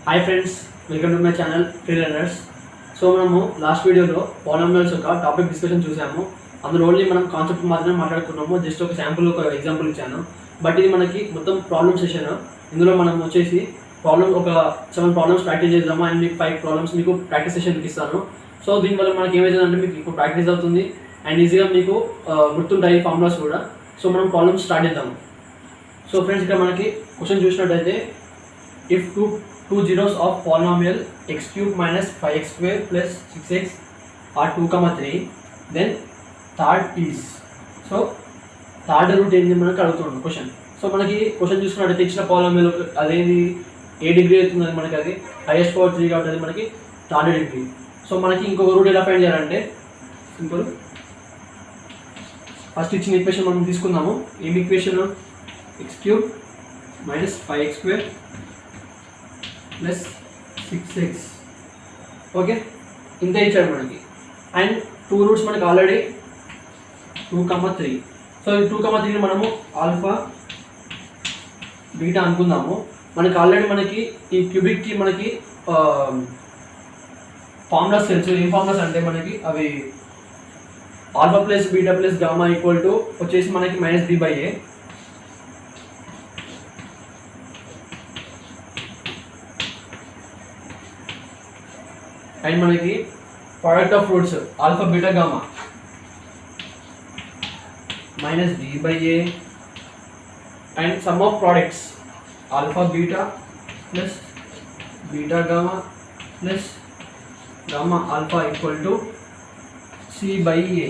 Hi friends, welcome to my channel free learners. So మనము last వీడియోలో polynomials యొక్క topic discussion చూసాము. అందులో ఓన్లీ మనం కాన్సెప్ట్ మాత్రమే మాట్లాడుకున్నాము. జస్ట్ ఒక శాంపుల్ ఒక ఎగ్జాంపుల్ ఇచ్చాను. బట్ ఇది మనకి మొత్తం ప్రాబ్లమ్ సెషన్. ఇందులో మనం వచ్చేసి ఒక 7 ప్రాబ్లమ్స్ ప్రాక్టీస్ చేద్దాము అండ్ మీకు 5 ప్రాబ్లమ్స్ మీకు ప్రాక్టీస్ సెషన్ ఇస్తాను. సో దీనివల్ల మనకి ఏమవుతుందంటే మీకు ఇప్పుడు ప్రాక్టీస్ అవుతుంది అండ్ ఈజీగా మీకు గుర్తుంటాయి ఫార్ములాస్ కూడా. సో మనం ప్రాబ్లమ్స్ స్టార్ట్ చేద్దాము. సో ఫ్రెండ్స్, ఇక్కడ మనకి క్వశ్చన్ చూసినట్టయితే, if two zeros of polynomial x cube minus 5x square plus 6x are 2, 3, then third is. So third root ఏంటి మనకి అడుగుతున్నాం క్వశ్చన్. సో మనకి క్వశ్చన్ చూసుకున్నట్టయితే ఇచ్చిన పాలినామియల్ అదేది ఏ డిగ్రీ అవుతుంది మనకి, అది హైయెస్ట్ పవర్ 3 కాబట్టి అది మనకి థర్డ్ డిగ్రీ. సో మనకి ఇంకొక రూట్ ఎలా ఫైండ్ చేయాలంటే సింపుల్. ఫస్ట్ ఇచ్చిన ఈక్వేషన్ మనం తీసుకుందాము. ఏం equation? x cube minus 5x square plus 6x. Okay, ఇంత ఇచ్చాడు మనకి. అండ్ 2 రూట్స్ మనకి ఆల్రెడీ 2, 3. సో ఈ 2, 3ని మనము ఆల్ఫా బీటా అనుకుందాము. మనకి ఆల్రెడీ మనకి ఈ క్యూబిక్కి మనకి ఫార్ములాస్ తెలుసు. ఏం ఫార్ములాస్ అంటే మనకి అవి alpha plus beta plus gamma equal to వచ్చేసి మనకి -b/a. అండ్ మనకి product of roots alpha beta gamma -b/a and some of products alpha beta plus beta gamma plus gamma alpha equal to c/a.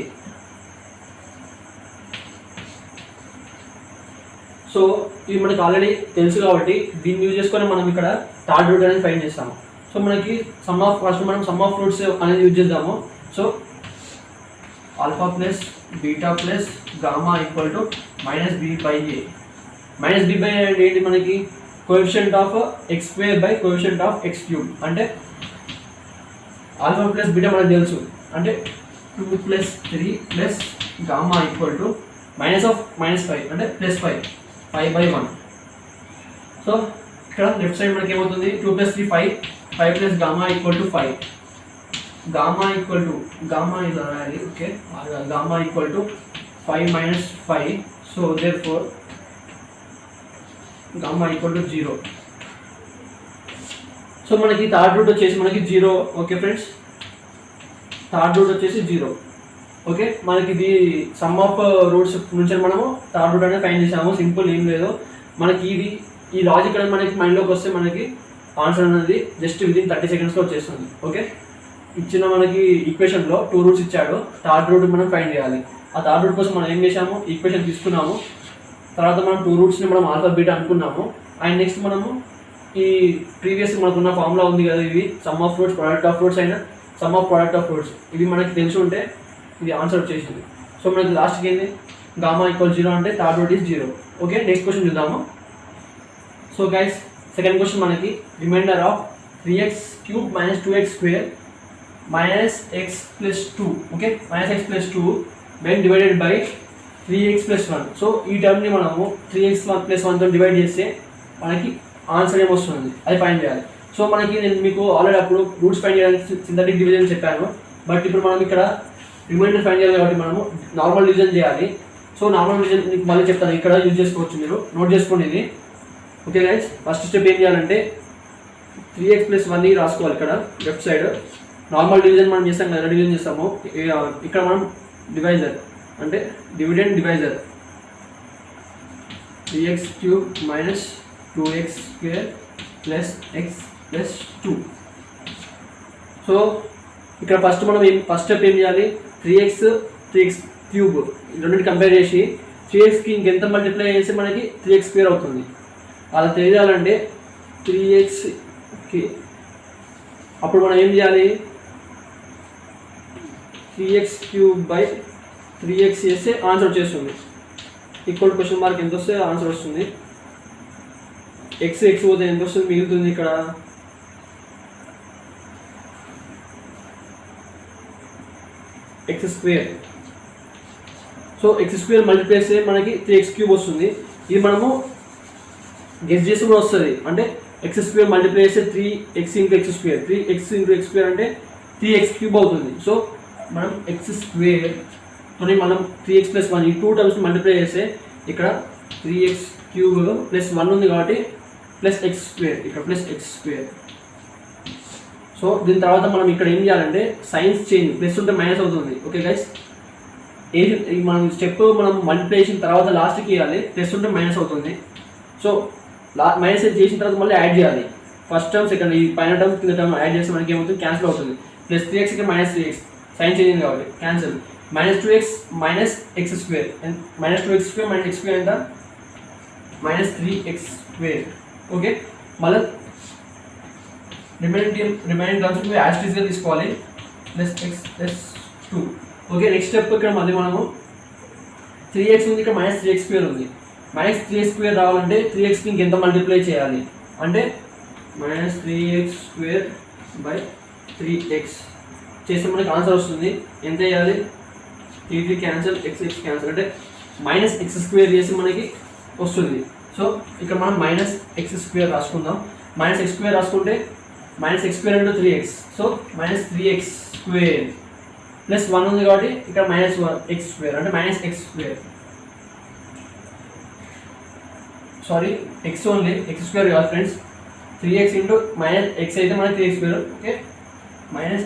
So ఇది మనకి already తెలుసు కాబట్టి దీన్ని use చేసుకొని మనం ఇక్కడ థర్డ్ రూట్ అనేది ఫైండ్ చేస్తాము. సో మనకి ఫస్ట్ మనం సమ్ ఆఫ్ రూట్స్ అనేది యూజ్ చేద్దాము. So alpha plus beta plus gamma equal to -b/a. -b/a అంటే ఏంటి? మనకి coefficient of x² by coefficient of x³. అంటే ఆల్ఫా ప్లస్ బీటా మనకు తెలుసు, అంటే 2 + 3 ప్లస్ గామా ఈక్వల్ టు -5 అంటే +5, 5/1. సో ఇక్కడ లెఫ్ట్ సైడ్ మనకి ఏమవుతుంది? 2 + 3 5 plus gamma equal to 5. Gamma ఇలా రాయాలి. Okay, gamma equal to 5 - 5. So therefore gamma equal to 0. So మనకి థర్డ్ రూట్ వచ్చేసి మనకి 0. ఓకే ఫ్రెండ్స్, థర్డ్ రూట్ వచ్చేసి 0. ఓకే, మనకి ఇది సమ్ ఆఫ్ రూట్స్ నుంచి మనము థర్డ్ రూట్ అనేది ఫైండ్ చేసాము. సింపుల్, ఏం లేదు. మనకి ఈ లాజిక్ అనేది మనకి మైండ్లోకి వస్తే మనకి ఆన్సర్ అనేది జస్ట్ విదిన్ 30 సెకండ్స్లో వచ్చేస్తుంది. ఓకే, ఇచ్చిన మనకి ఈక్వేషన్లో 2 రూట్స్ ఇచ్చాడు. థర్డ్ రూట్ మనం ఫైండ్ చేయాలి. ఆ థర్డ్ రూట్ కోసం మనం ఏం చేసాము? ఈక్వేషన్ తీసుకున్నాము. తర్వాత మనం 2 రూట్స్ని మనం ఆల్ఫా బీటా అనుకున్నాము. అండ్ నెక్స్ట్ మనము ఈ ప్రీవియస్ మనకున్న ఫార్ములా ఉంది కదా, ఇవి sum of roots product of roots అయినా sum of product of roots, ఇవి మనకి తెలిసి ఉంటే ఇది ఆన్సర్ వచ్చేసింది. సో మనకి లాస్ట్కి ఏంది? గామా ఈక్వల్ 0 అంటే third root is 0. Okay, next question చూద్దాము. సో గైస్, సెకండ్ క్వశ్చన్ మనకి remainder of 3x³ - 2x² - x + 2. Okay, -x + 2 when divided by 3x + 1. So ఈ టర్మ్ని మనము 3x + 1తో డివైడ్ చేస్తే మనకి ఆన్సర్ ఏమొస్తుంది అది ఫైండ్ చేయాలి. సో మనకి నేను మీకు ఆల్రెడీ అప్పుడు రూట్స్ ఫైండ్ చేయడానికి సింథటిక్ డివిజన్ చెప్పాను. బట్ ఇప్పుడు మనం ఇక్కడ రిమైండర్ ఫైండ్ చేయాలి కాబట్టి మనము నార్మల్ డివిజన్ చేయాలి. సో నార్మల్ డివిజన్ మీకు మళ్ళీ చెప్తాను, ఇక్కడ యూజ్ చేసుకోవచ్చు, మీరు నోట్ చేసుకోండి ఇది. ఓకే గైస్, ఫస్ట్ స్టెప్ ఏం చేయాలంటే 3x + 1ని రాసుకోవాలి. ఇక్కడ లెఫ్ట్ సైడ్ నార్మల్ డివిజన్ మనం చేస్తాం కదా, డివిజన్ చేస్తాము. ఇక్కడ మనం డివైజర్ అంటే divisor 3x³ - 2x² + x + 2. So ఇక్కడ ఫస్ట్ స్టెప్ ఏం చేయాలి? 3x³ రెండింటి కంపేర్ చేసి 3xకి ఇంకెంత మల్టిప్లై చేస్తే మనకి 3x² అవుతుంది. అలా తెలియాలంటే 3xకి అప్పుడు మనం ఏం చేయాలి? 3x³ / 3x చేస్తే ఆన్సర్ వచ్చేస్తుంది. ఈక్వల్ క్వశ్చన్ మార్క్ ఎంత వస్తే ఆన్సర్ వస్తుంది. x పోతే ఎంత వస్తుంది మిగులుతుంది? ఇక్కడ x². సో x² మల్టిప్లై చేస్తే మనకి 3x³ వస్తుంది. ఇది మనము గెస్ చేసి కూడా వస్తుంది, అంటే ఎక్స్ స్క్వేర్ మల్టిప్లై చేస్తే 3x into X square, 3x into X square అంటే 3x క్యూబ్ అవుతుంది. సో మనం ఎక్స్ స్క్వేర్ తోని మనం 3x + 1 ఈ 2 టర్మ్స్ మల్టిప్లై చేస్తే ఇక్కడ 3x క్యూబ్ ప్లస్ 1 ఉంది కాబట్టి ప్లస్ ఎక్స్ స్క్వేర్, ఇక్కడ ప్లస్ ఎక్స్ స్క్వేర్. సో దీని తర్వాత మనం ఇక్కడ ఏం చేయాలంటే సైన్స్ చేంజ్, ప్లస్ ఉంటే మైనస్ అవుతుంది. ఓకే గైస్, మనం స్టెప్ మనం మల్టిప్లికేషన్ తర్వాత లాస్ట్కి ఇవ్వాలి, ప్లస్ ఉంటే మైనస్ అవుతుంది. సో మైనస్ చేసిన తర్వాత మళ్ళీ యాడ్ చేయాలి. ఫస్ట్ టర్మ్ సెకండ్ ఈ పైన టర్మ్ కింద టర్మ్ యాడ్ చేస్తే మనకి ఏమవుతుంది, క్యాన్సిల్ అవుతుంది. ప్లస్ 3x ఇక్కడ మైనస్ 3x సైన్ చేంజ్ కాబట్టి cancel. -2x minus X square, -2x square minus X square ఎంత -3x స్క్వేర్. ఓకే, మళ్ళీ రిమైనింగ్ టర్మ్స్ యాజ్ ఇట్ ఈస్గా తీసుకోవాలి, plus x plus 2. Okay, next step ఇక్కడ మళ్ళీ మనము 3x ఉంది, ఇక్కడ -3x స్క్వేర్ ఉంది. -3x స్క్వేర్ రావాలంటే 3xకి ఇంకెంత మల్టిప్లై చేయాలి అంటే -3x స్క్వేర్ బై 3x చేస్తే మనకి ఆన్సర్ వస్తుంది. ఎంత చేయాలి, 3 క్యాన్సల్, x క్యాన్సల్ అంటే -x స్క్వేర్ చేసి మనకి వస్తుంది. సో ఇక్కడ మనం -x స్క్వేర్ రాసుకుందాం. -x స్క్వేర్ రాసుకుంటే -x square into 3x, so -3x square plus 1 ఉంది కాబట్టి ఇక్కడ -1x స్క్వేర్ అంటే -x square. Sorry, x only, x square కాదు ఫ్రెండ్స్. 3x ఇంటూ -x అయితే మనకి 3x స్క్వేర్. ఓకే,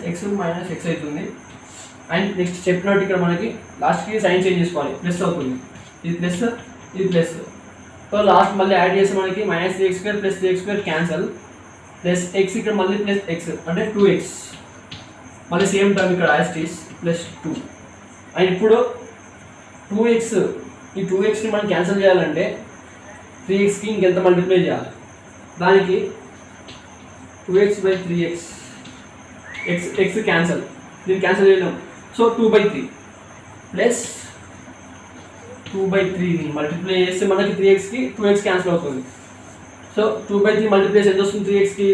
-x అవుతుంది. అండ్ నెక్స్ట్ చెప్పినట్టు ఇక్కడ మనకి లాస్ట్కి సైన్ చేంజ్ చేసుకోవాలి, ప్లస్ అవుతుంది. ఇది ప్లస్, ఇది ప్లస్. సో లాస్ట్ మళ్ళీ యాడ్ చేస్తే మనకి -3x square plus 3x square cancel, plus x ఇక్కడ మళ్ళీ ప్లస్ x అంటే 2x, మళ్ళీ సేమ్ టర్మ్ ఇక్కడ యాజ్ ఈస్ ప్లస్ 2. అండ్ ఇప్పుడు 2x, ఈ 2xని మనం క్యాన్సిల్ చేయాలంటే 3xకి ఇంకెంత మల్టిప్లై చేయాలి, దానికి 2x by 3x, x cancel, దీన్ని క్యాన్సిల్ చేయలేం. సో 2/3 ప్లస్ 2/3ని మల్టిప్లై చేస్తే మనకి 3xకి 2x క్యాన్సిల్ అవుతుంది. సో 2/3 మల్టిప్లై ఎంత వస్తుంది, 3xకి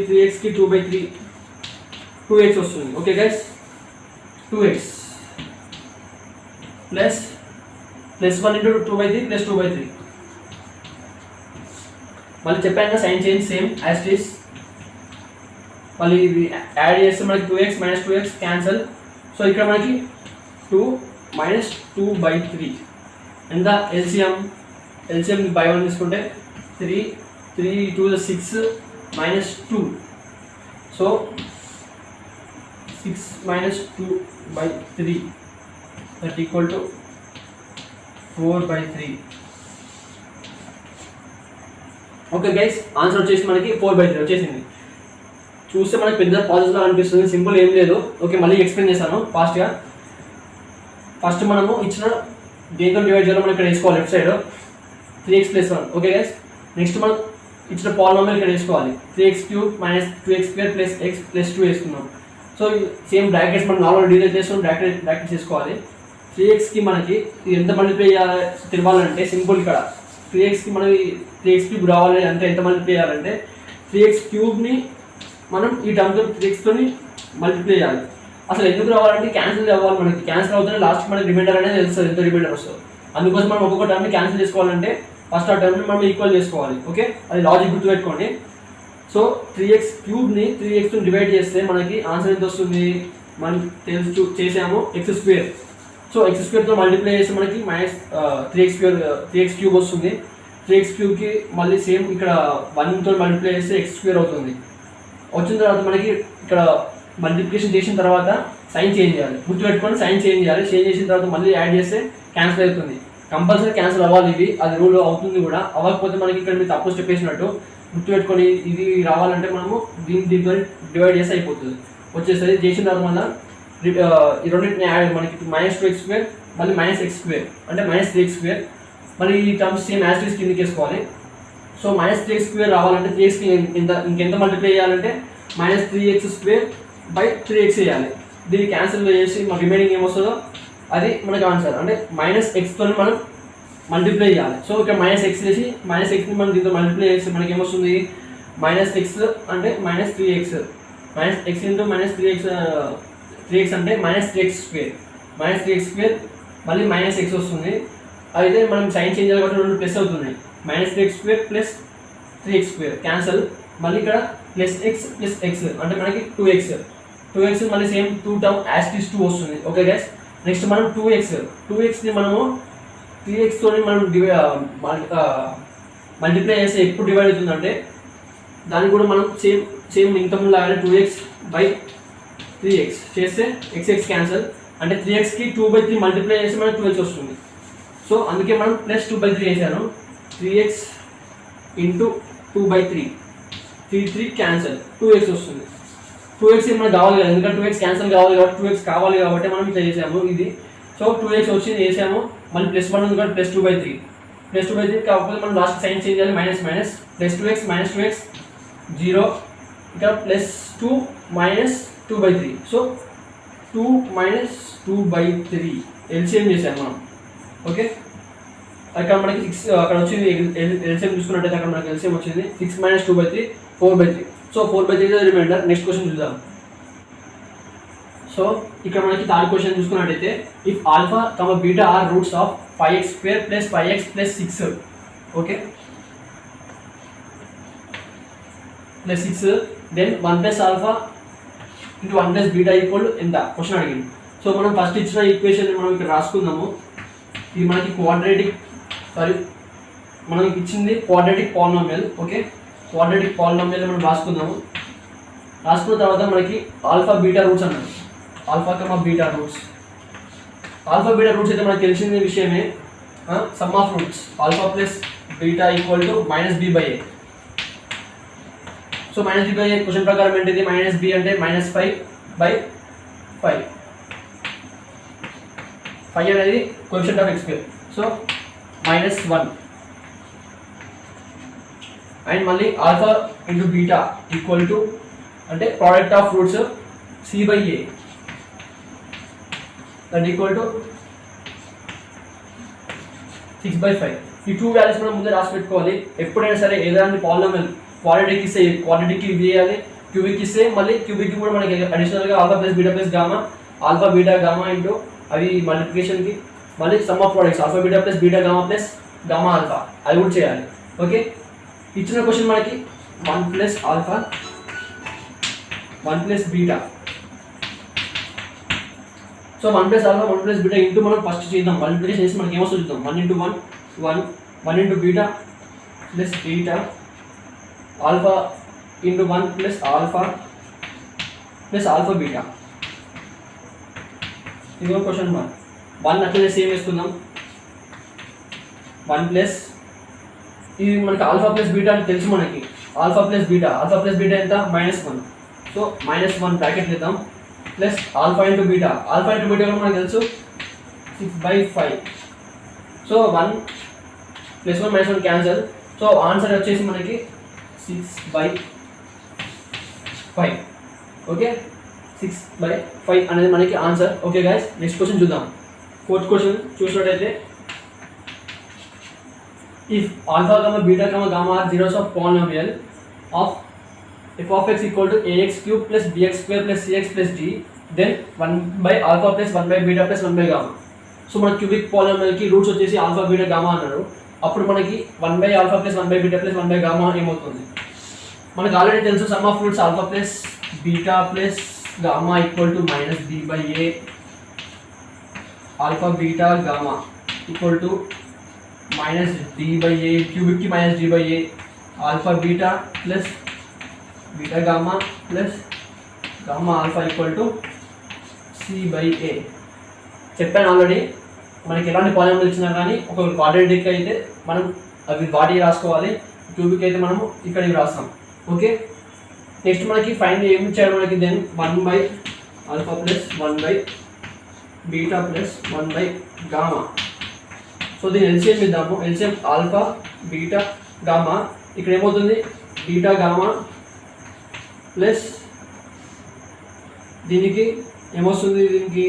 2/3 2x వస్తుంది. Okay guys, 2x plus 1 into 2/3 plus 2/3. మళ్ళీ చెప్పాక sign change same as it is. మళ్ళీ ఇది యాడ్ చేస్తే మనకి 2x - 2x క్యాన్సల్. సో ఇక్కడ మనకి 2 - 2/3 ఎంత, ఎల్సిఎం బై 1 తీసుకుంటే 3 2 6 -2. So 6 - 2/3 that equal to 4/3. Okay guys, answer వచ్చేసి మనకి 4/3 వచ్చేసింది. చూస్తే మనకి పెద్ద ప్రాసెస్లో అనిపిస్తుంది, సింపుల్ ఏం లేదు. ఓకే, మళ్ళీ ఎక్స్ప్లెయిన్ చేస్తాను ఫాస్ట్గా. ఫస్ట్ మనము ఇచ్చిన దేంతో డివైడ్ చేయాలో మనం ఇక్కడ వేసుకోవాలి, left side 3x + 1. Okay guys, next మనం ఇచ్చిన పాలినామియల్ ఇక్కడ వేసుకోవాలి, 3x³ - 2x square plus x plus 2 వేసుకున్నాం. సో సేమ్ బ్రాకెట్స్ మనం నార్మల్ డీటెయిల్ చేస్తాం, బ్రాకెట్స్ వేసుకోవాలి. 3xకి మనకి ఎంత మల్టిప్లై చేయాలి తెలియాలంటే సింపుల్, ఇక్కడ 3xకి మనకి 3x³ రావాలి అంటే ఎంత మల్టిప్లై చేయాలంటే 3x³ మనం ఈ టర్మ్తో 3xతోని మల్టిప్లై చేయాలి. అసలు ఎందుకు రావాలంటే క్యాన్సిల్ అవ్వాలి, మనకి క్యాన్సిల్ అవుతుంది లాస్ట్ మనకి రిమైండర్ అనేది తెలుస్తుంది, ఎంత రిమైండర్ వస్తుంది. అందుకోసం మనం ఒక్కొక్క టర్మ్ని క్యాన్సిల్ చేసుకోవాలంటే ఫస్ట్ ఆ టర్మ్ని మనం ఈక్వల్ చేసుకోవాలి. ఓకే, అది లాజిక్ గుర్తుపెట్టుకోండి. సో 3x³ 3xతో డివైడ్ చేస్తే మనకి ఆన్సర్ ఎంత వస్తుంది, మనం చేసాము x². సో x²తో మల్టిప్లై చేస్తే మనకి -3x³ వస్తుంది. 3x³ మళ్ళీ సేమ్ ఇక్కడ 1తో మల్టిప్లై చేస్తే x² అవుతుంది. వచ్చిన తర్వాత మనకి ఇక్కడ మల్టిప్లికేషన్ చేసిన తర్వాత సైన్ చేంజ్ చేయాలి, గుర్తుపెట్టుకొని సైన్ చేంజ్ చేయాలి. చేంజ్ చేసిన తర్వాత మళ్ళీ యాడ్ చేస్తే క్యాన్సిల్ అవుతుంది, కంపల్సరీ క్యాన్సిల్ అవ్వాలి. ఇది అది రూల్ అవుతుంది కూడా. అవ్వకపోతే మనకి ఇక్కడ మీరు తప్పు స్టెప్ వేసినట్టు గుర్తుపెట్టుకొని ఇది రావాలంటే మనము దీంతో డివైడ్ చేస్తే అయిపోతుంది, వచ్చేస్తుంది. చేసిన తర్వాత మళ్ళీ ఈ రెండింటిని యాడ్ మనకి -2x² మళ్ళీ -x² అంటే -3x². మళ్ళీ ఈ terms same as it is కిందకి వేసుకోవాలి. సో -3x² రావాలంటే 3xకి ఇంకెంత మల్టిప్లై చేయాలంటే -3x² బై 3x చేయాలి. దీన్ని క్యాన్సిల్ చేసి మన రిమైనింగ్ ఏమొస్తుందో అది మనకి ఆన్సర్. అంటే -xతో మనం మల్టిప్లై చేయాలి. సో ఇక్కడ -x చేసి -xని మనం దీంతో మల్టిప్లై చేస్తే మనకి ఏమొస్తుంది, -x అంటే -3x, -x ఇంటూ -3x అంటే -3x² మళ్ళీ -x వస్తుంది. అయితే మనం సైన్ చేంజ్ చేయాలి కాబట్టి 2 ప్లస్ అవుతున్నాయి, -3x² ప్లస్ 3x² క్యాన్సల్. మళ్ళీ ఇక్కడ ప్లస్ ఎక్స్ అంటే మనకి 2x మళ్ళీ same 2 term as it is 2 వస్తుంది. ఓకే గైస్, నెక్స్ట్ మనం 2xని మనము 3x తోని మనం మల్టిప్లై చేస్తే ఎప్పుడు డివైడ్ అవుతుందంటే దాన్ని కూడా మనం సేమ్ ఇంతకుముందు లాగానే 2x/3x చేస్తే x క్యాన్సల్, అంటే 3xకి 2/3 మల్టిప్లై చేస్తే మనకి 2x వస్తుంది. సో అందుకే మనం ప్లస్ 2/3 చేశాను. 3x ఇంటూ 2/3 3 క్యాన్సల్ 2x వస్తుంది. 2x మనకు కావాలి కదా, ఎందుకంటే 2x క్యాన్సల్ కావాలి కాబట్టి 2x కావాలి కాబట్టి మనం ఇట్లా చేసాము ఇది. సో 2x వచ్చింది చేసాము, మళ్ళీ +1 ఉంది కాబట్టి ప్లస్ 2/3 కాకపోతే మనం లాస్ట్ సైన్ చేంజ్ చేయాలి, minus plus 2x minus 2x 0, ఇక్కడ +2 మైనస్ 2/3. సో 2 మైనస్ 2/3 ఎల్సిఎం చేసాము మనం. ఓకే, అక్కడ మనకి 6 అక్కడ వచ్చింది ఎల్సిఎం చూసుకున్నట్టయితే అక్కడ మనకి ఎల్సిఎం వచ్చింది 6 minus 2/3 4/3. So 4/3 remainder. Next question చూద్దాం. సో ఇక్కడ మనకి థర్డ్ క్వశ్చన్ చూసుకున్నట్టయితే if alpha comma beta are roots of 5x² + 5x + 6, okay +6 then 1 + alpha into 1 + beta equal ఎంత క్వశ్చన్ అడిగింది. సో మనం ఫస్ట్ ఇచ్చిన ఈక్వేషన్ మనం ఇక్కడ రాసుకుందాము. ఇది మనకి మనం ఇచ్చింది quadratic polynomial. Okay, quadratic polynomial మనం రాసుకుందాము. రాసుకున్న తర్వాత మనకి ఆల్ఫా బీటా రూట్స్ అన్నారు. ఆల్ఫా కమా బీటా రూట్స్ అయితే మనకు తెలిసిన విషయమే, sum of roots alpha plus beta equal to -b/a. So -b/a question ప్రకారం ఏంటిది, -b అంటే -5/5 అనేది coefficient of x². So -1 and మళ్ళీ alpha into beta equal to అంటే product of roots c/a that equal to 6/5. ఈ 2 వాల్యూస్ మనం ముందే రాసి పెట్టుకోవాలి. ఎప్పుడైనా సరే ఏదైనా పాలినామియల్ క్వాడ్రాటిక్ ఇస్తే క్వాడ్రాటిక్కి ఇది చేయాలి, క్యూబిక్ ఇస్తే మళ్ళీ క్యూబిక్ కూడా మనకి అడిషనల్గా alpha plus beta plus gamma, alpha beta gamma into అవి మల్టిప్లికేషన్కి మళ్ళీ some of products alpha beta plus beta gamma plus gamma alpha అది కూడా చేయాలి. ఓకే, ఇచ్చిన క్వశ్చన్ మనకి 1 + alpha 1 + beta. So 1 + alpha 1 + beta into మనం ఫస్ట్ చేద్దాం, మల్టిప్లికేషన్ చేసి మనకి ఏమొస్తుంది చూద్దాం. 1 × 1 1 × beta plus beta alpha into 1 + alpha plus alpha beta. ఇది ఒక క్వశ్చన్ మార్క్. 1 అట్లనే సేమ్ వేసుకుందాం. 1 ప్లస్ ఇది మనకి ఆల్ఫా ప్లస్ బీటా అని తెలుసు మనకి. ఆల్ఫా ప్లస్ బీటా ఎంత -1. సో -1 బ్రాకెట్ వేద్దాం ప్లస్ ఆల్ఫా ఇంటూ బీటా కూడా మనకు తెలుసు 6/5. So 1 + 1 - 1 cancel. సో ఆన్సర్ వచ్చేసి మనకి 6/5. ఓకే, 6/5 అనేది మనకి answer. Okay guys, next question చూద్దాం. ఫోర్త్ క్వశ్చన్ చూసినట్టయితే if alpha comma beta comma gamma are zeros of polynomial of f of x equal to ax³ + bx² + cx + d then 1/ఆల్ఫా + 1/బీటా + 1/గామా. So మన cubic పాలినామియల్కి roots వచ్చేసి alpha beta gamma అన్నారు. అప్పుడు మనకి 1/ఆల్ఫా + 1/బీటా + 1/గామా ఏమవుతుంది, మనకు already తెలుసు some of roots alpha plus beta plus gamma equal to -b/a alpha beta gamma equal to -d/a క్యూబిక్కి -d/a alpha beta plus beta gamma plus gamma alpha equal to c/a. చెప్పాను already, మనకి ఎలాంటి polynomial ఇచ్చినా కానీ ఒక quadratic అయితే మనం అవి వాటి రాసుకోవాలి, క్యూబిక్ అయితే మనము ఇక్కడ ఇవి రాస్తాం. ఓకే, నెక్స్ట్ మనకి ఫైనల్ ఏమి ఇచ్చాడు మనకి, దెన్ 1/ఆల్ఫా ప్లస్ 1/బీటా ప్లస్ 1/గామా. సో దీని ఎల్సిఎం ఇద్దాము. ఎల్సిఎం ఆల్ఫా బీటా గామా, ఇక్కడ ఏమవుతుంది బీటా గామా ప్లస్ దీనికి ఏమొస్తుంది, దీనికి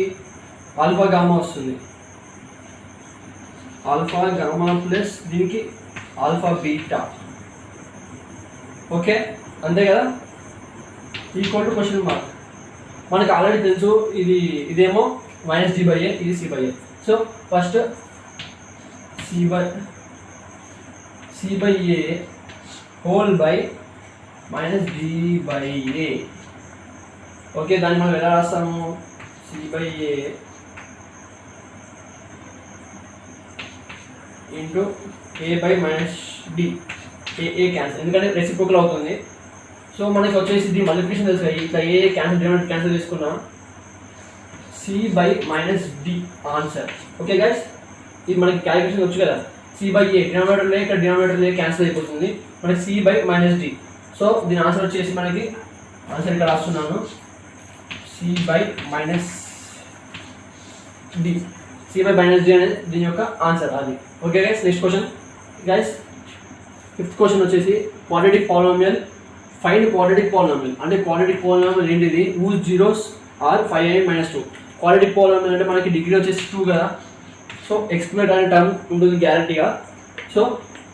ఆల్ఫా గామా వస్తుంది. ఆల్ఫా గామా ప్లస్ దీనికి ఆల్ఫా బీటా. ఓకే, అంతే కదా, ఈక్వల్ టు క్వశ్చన్ మార్క్. మనకు ఆల్రెడీ తెలుసు ఇదేమో -d/a ఇది c/a. So first c/a whole by minus d by a. Okay, దాన్ని మనం ఎలా రాస్తాము? C by a into a by minus D. A cancel, ఎందుకంటే రెసిప్రోకల్ అవుతుంది. సో మనకి వచ్చేసి ది మల్టిప్లికేషన్ తెలుసు కదా, ఇట్లా ఏ క్యాన్సిల్ చేసుకున్నాం, c by minus d answer. Okay guys, ఇది మనకి క్యాలిక్యులేషన్ వచ్చు కదా. సి బై ఏ డినామినేటర్లో ఇక్కడ డినామినేటర్లో క్యాన్సిల్ అయిపోతుంది, మనకి c by minus d. So దీని ఆన్సర్ వచ్చేసి మనకి ఆన్సర్ ఇక్కడ రాస్తున్నాను, c by minus d. C by minus d అనేది దీని యొక్క ఆన్సర్ అది. Okay guys, next question guys. Fifth question వచ్చేసి quadratic polynomial, find quadratic polynomial. అంటే క్వాడ్రాటిక్ పాలినామియల్ ఏంటిది? whose zeros are 5n minus 2. Quadratic polynomial అంటే మనకి డిగ్రీ వచ్చేసి 2 కదా. సో ఎక్స్ప్లెయిన్ అనే టర్మ్ ఉంటుంది గ్యారంటీగా. సో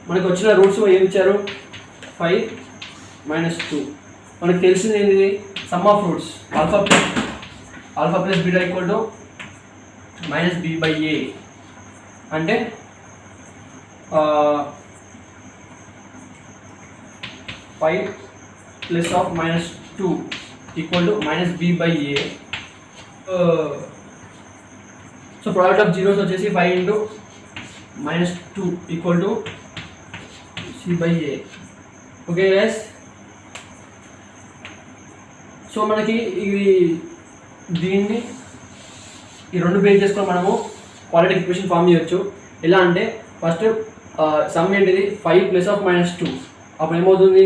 మనకి వచ్చిన రూట్స్ ఏమి ఇచ్చారు? 5 మైనస్ 2. మనకి తెలిసింది ఏంటిది? Sum of roots alpha plus beta equal to minus b by a. అంటే 5 plus of minus 2 equal to minus b by a. So product of zeros వచ్చేసి 5 into minus 2 equal to c by a. Okay guys, so మనకి దీన్ని ఈ రెండు base చేసుకొని మనము quadratic equation form చేయొచ్చు. ఎలా అంటే ఫస్ట్ సమ్ ఏంటిది? 5 ప్లస్ ఆఫ్ మైనస్ 2. అప్పుడు ఏమవుతుంది?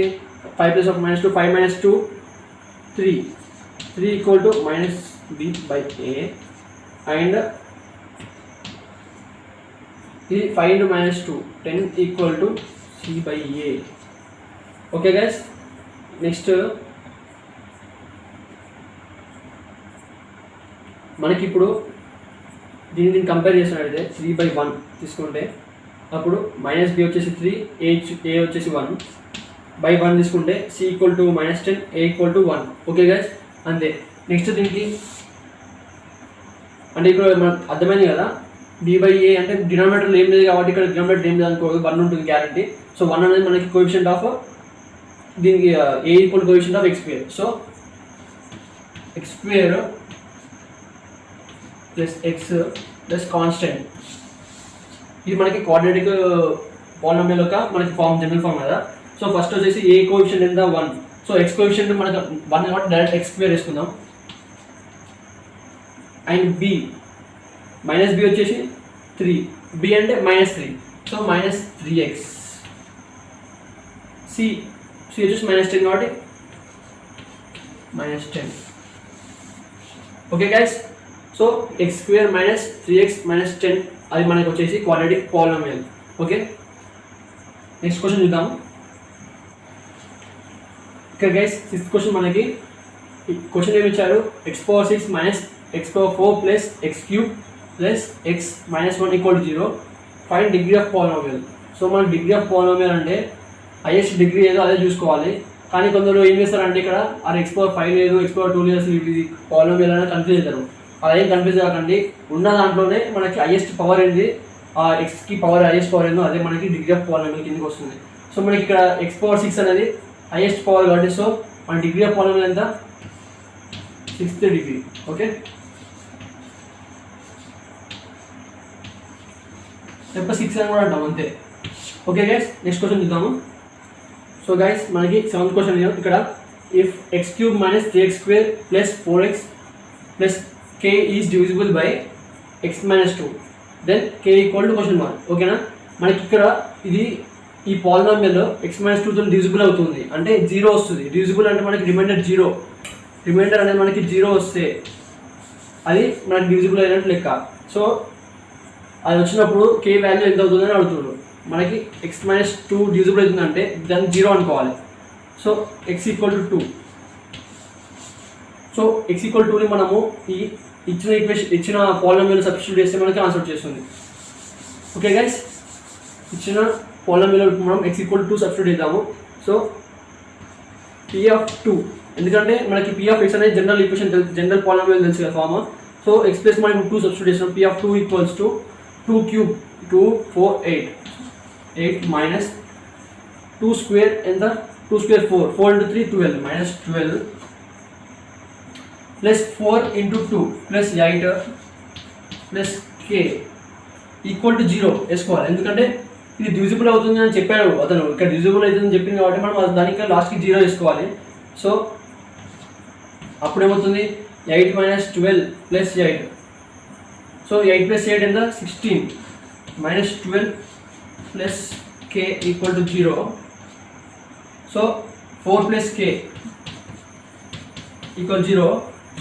5 plus of minus 2, 5 minus 2 3 equal to minus b by a. And ఇది 5 into minus 2 10 equal to c by a. Okay guys, next మనకి ఇప్పుడు దీన్ని కంపేర్ చేసినట్టయితే 3/1 తీసుకుంటే అప్పుడు మైనస్ బి వచ్చేసి 3, ఏ వచ్చేసి 1 బై 1 తీసుకుంటే c equal to minus 10, a equal to 1. Okay guys, అంతే. నెక్స్ట్ దీనికి అంటే ఇప్పుడు మనకు అర్థమైంది కదా, బి బై ఏ అంటే డినామినేటర్లో ఏం లేదు కాబట్టి ఇక్కడ డినామినేటర్ ఏం లేదు అనుకో, 1 ఉంటుంది గ్యారంటీ. సో 1 అనేది మనకి కోఎఫిషియంట్ ఆఫ్ దీనికి a equal coefficient of x square. So x square plus x plus constant. ఇది మనకి క్వాడ్రాటిక్ పాలినామియల్ యొక్క మనకి జనరల్ ఫామ్ కదా. సో ఫస్ట్ వచ్చేసి ఏ కోఎఫిషియంట్ ఎంత? 1. సో ఎక్స్ కోఎఫిషియంట్ మనకి 1 కాబట్టి డైరెక్ట్ ఎక్స్ స్క్వేర్ వేసుకుందాం. అండ్ బి మైనస్ బి వచ్చేసి 3, బి అంటే minus 3, so minus 3x. C వచ్చేసి మైనస్ 10 కాబట్టి minus 10. Okay guys, so x square minus 3x minus 10 అది మనకి వచ్చేసి quadratic polynomial. Okay, next question చూద్దాం. ఇక్కడ గైస్ సిక్స్త్ క్వశ్చన్ మనకి క్వశ్చన్ ఏమి ఇచ్చారు? x⁴ minus x⁴ plus x³ plus x minus 1 equal to 0. Find degree of polynomial. So మనకి degree of polynomial అంటే హైయెస్ట్ డిగ్రీ ఏదో అదే చూసుకోవాలి. కానీ కొందరు ఏం చేస్తారంటే ఇక్కడ x⁴ లేదు, x⁴ లేదు, అసలు ఇది పాలినామియల్ అనేది కన్ఫ్యూజ్ అవుతారు. అలా ఏం కన్ఫ్యూజ్ కాకండి, ఉన్న దాంట్లోనే మనకి హైయెస్ట్ పవర్ ఏంది, ఆ ఎక్స్కి పవర్ హైయెస్ట్ పవర్ ఏందో అదే మనకి డిగ్రీ ఆఫ్ పాలినామియల్ కిందకి వస్తుంది. సో మనకి ఇక్కడ x⁴ అనేది హైయెస్ట్ పవర్ కాబట్టి సో మన డిగ్రీ ఆఫ్ పాలినామియల్ ఎంత? 6th degree. ఓకే, లేకపోతే 6 అని కూడా అంటాం అంతే. ఓకే గైస్, నెక్స్ట్ క్వశ్చన్ చూద్దాము. సో గైస్ మనకి 7th క్వశ్చన్ ఇక్కడ if x³ minus 3x² plus 4x plus k is divisible by x minus 2 then k equal to question mark. ఓకేనా, మనకి ఇక్కడ ఇది ఈ పాలినామియల్ x మైనస్ 2తో డివిజిబుల్ అవుతుంది అంటే 0 వస్తుంది. డివిజిబుల్ అంటే మనకి రిమైండర్ 0, రిమైండర్ అనేది మనకి 0 వస్తే అది మనకి డివిజిబుల్ అయినట్టు లెక్క. సో అది వచ్చినప్పుడు k వాల్యూ ఎంత అవుతుందని అడుగుతున్నారు. మనకి x మైనస్ 2 డివిజిబుల్ అవుతుందంటే దాన్ని 0 అనుకోవాలి. So x equal to 2. So x equal 2ని మనము ఈ ఇచ్చిన పాలినామియల్ సబ్స్టిట్యూట్ చేస్తే మనకి ఆన్సర్ చేస్తుంది. ఓకే గైస్, ఇచ్చిన పాలినామియల్ మనం x ఈక్వల్ 2 సబ్స్టిట్యూట్ చేద్దాము. సో p(2) ఎందుకంటే మనకి p(x) అనేది జనరల్ ఈక్వేషన్ జనరల్ పాలినామియల్ తెలుసు కదా ఫార్మ్. సో x ప్లస్ మనం 2 సబ్స్టిట్యూట్ చేస్తాం. p(2) equals to 2³ 2 4 8 minus 2 square ఎంత 2 square 4, 4 into 3 12 minus 12 plus 4 into 2 plus 8 plus k equal to 0 వేసుకోవాలి. ఎందుకంటే ఇది డివిజిబుల్ అవుతుంది అని చెప్పాడు అతను, ఇక్కడ డివిజిబుల్ అవుతుందని చెప్పింది కాబట్టి మనం దానికి లాస్ట్కి 0 వేసుకోవాలి. సో అప్పుడేమవుతుంది 8 minus 12 plus 8. సో 8 plus 8 ఎంత 16 minus 12 plus k equal to 0. So 4 plus k equal 0.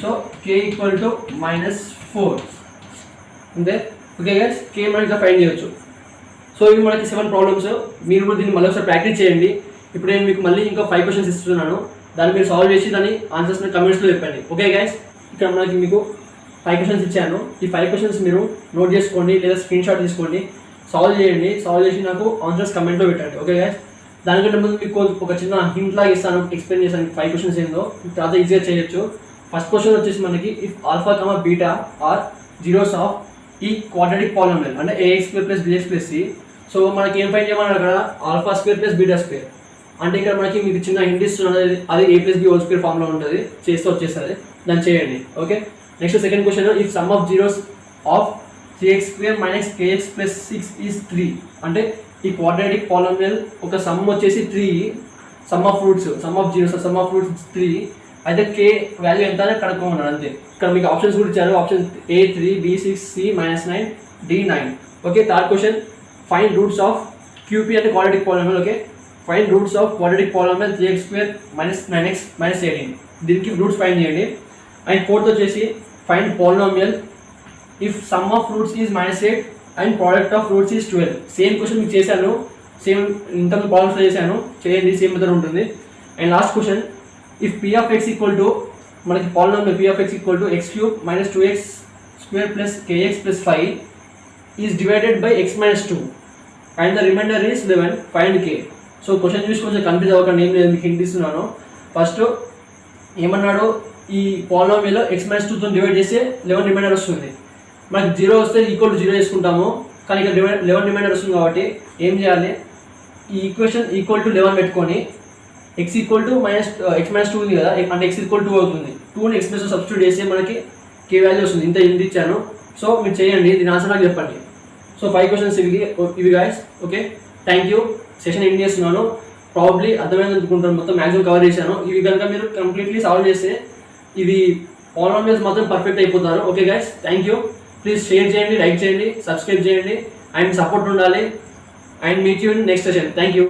So k equal to -4 అంతే. ఓకే గైస్, k మనకి ఫైండ్ చేయొచ్చు. సో ఇవి మనకి 7 ప్రాబ్లమ్స్. మీరు కూడా దీన్ని మళ్ళీ ఒకసారి ప్రాక్టీస్ చేయండి. ఇప్పుడు నేను మీకు మళ్ళీ ఇంకా 5 క్వశ్చన్స్ ఇస్తున్నాను, దాన్ని మీరు సాల్వ్ చేసి దాని ఆన్సర్స్ మీరు కమెంట్స్లో చెప్పండి. ఓకే గైస్, ఇక్కడ మనకి మీకు 5 క్వశ్చన్స్ ఇచ్చాను. ఈ 5 క్వశ్చన్స్ మీరు నోట్ చేసుకోండి లేదా స్క్రీన్ షాట్ తీసుకోండి, సాల్వ్ చేయండి. సాల్వ్ చేసి నాకు ఆన్సర్స్ కమెంట్లో పెట్టండి. ఓకే గైస్, దానికంటే ముందు మీకు ఒక చిన్న హింట్ లాగా ఇస్తాను, ఎక్స్ప్లెయిన్ చేస్తాను 5 క్వశ్చన్స్ ఏందో, తర్వాత ఈజీగా చేయొచ్చు. ఫస్ట్ క్వశ్చన్ వచ్చేసి మనకి if alpha comma beta are zeros of ఈ క్వాడ్రాటిక్ పాలినామియల్ అంటే ax square plus bx plus c. So మనకి ఏం ఫైండ్ చేయమన్నారు అక్కడ, alpha square plus beta square. అంటే ఇక్కడ మనకి మీకు చిన్న హింట్ ఇస్తున్నది, అది a plus b whole square ఫామ్లో ఉంటుంది, చేస్తే వచ్చేస్తుంది, దాన్ని చేయండి. Okay, next second question, if some of zeros of 3x square minus kx plus 6 is 3. అంటే ఈ క్వాడ్రాటిక్ పాలినామియల్ ఒక సమ్ వచ్చేసి 3, some of roots, some of zeros, some of roots 3, అయితే k వాల్యూ ఎంత అని కనుక్కోమన్నాడు అంతే. ఇక్కడ మీకు ఆప్షన్స్ కూడా ఇచ్చారు, option A3, B6, C -9, D9. Okay, third question, find roots of QP అంటే quadratic polynomial. Okay, find roots of quadratic polynomial 3x square minus 9x minus 18. దీనికి రూట్స్ ఫైండ్ చేయండి. అండ్ ఫోర్త్ వచ్చేసి find polynomial if some of roots is -8 and product of roots is 12. Same question మీకు చేశాను, same ఇంత problems చేశాను, చేయండి, same method ఉంటుంది. And last question, if p of x equal to మనకి polynomial p of x equal to x cube minus 2x square plus kx plus 5 is divided by x minus 2 and the remainder is 11, find k. So question చూసి కొంచెం confuse అవ్వకండి, ఏం లేదు, మీకు hint ఇస్తున్నాను. First ఏమన్నాడు, ఈ పాలినామియల్ x minus 2తో డివైడ్ చేస్తే 11 రిమైండర్ వస్తుంది. మనకి 0 వస్తే ఈక్వల్ టు 0 వేసుకుంటాము, కానీ ఇక్కడ 11 రిమైండర్ వస్తుంది కాబట్టి ఏం చేయాలి, ఈ ఈక్వేషన్ ఈక్వల్ టు 11 పెట్టుకొని x equal to x minus 2 ఉంది కదా, అంటే x ఈక్వల్ 2 అవుతుంది, 2ని x ప్లస్ సబ్స్టిట్యూట్ చేస్తే మనకి k వాల్యూ వస్తుంది. ఇంత ఇంత ఇచ్చాను, సో మీరు చేయండి, దీని ఆన్సర్ నాకు చెప్పండి. సో 5 క్వశ్చన్స్ ఇవి guys. Okay, thank you. Session end చేస్తున్నాను, ప్రాబ్లీ అర్థమైంది అనుకుంటాను, మొత్తం మ్యాక్సిమం కవర్ చేశాను. ఇవి కనుక మీరు కంప్లీట్లీ సాల్వ్ చేస్తే ఇవి పాలినామియల్స్ మాత్రం పర్ఫెక్ట్ అయిపోతారు. Okay guys, thank you. Please share చేయండి, లైక్ చేయండి, సబ్స్క్రైబ్ చేయండి, అండ్ సపోర్ట్ ఉండాలి. And meet you in next session. Thank you.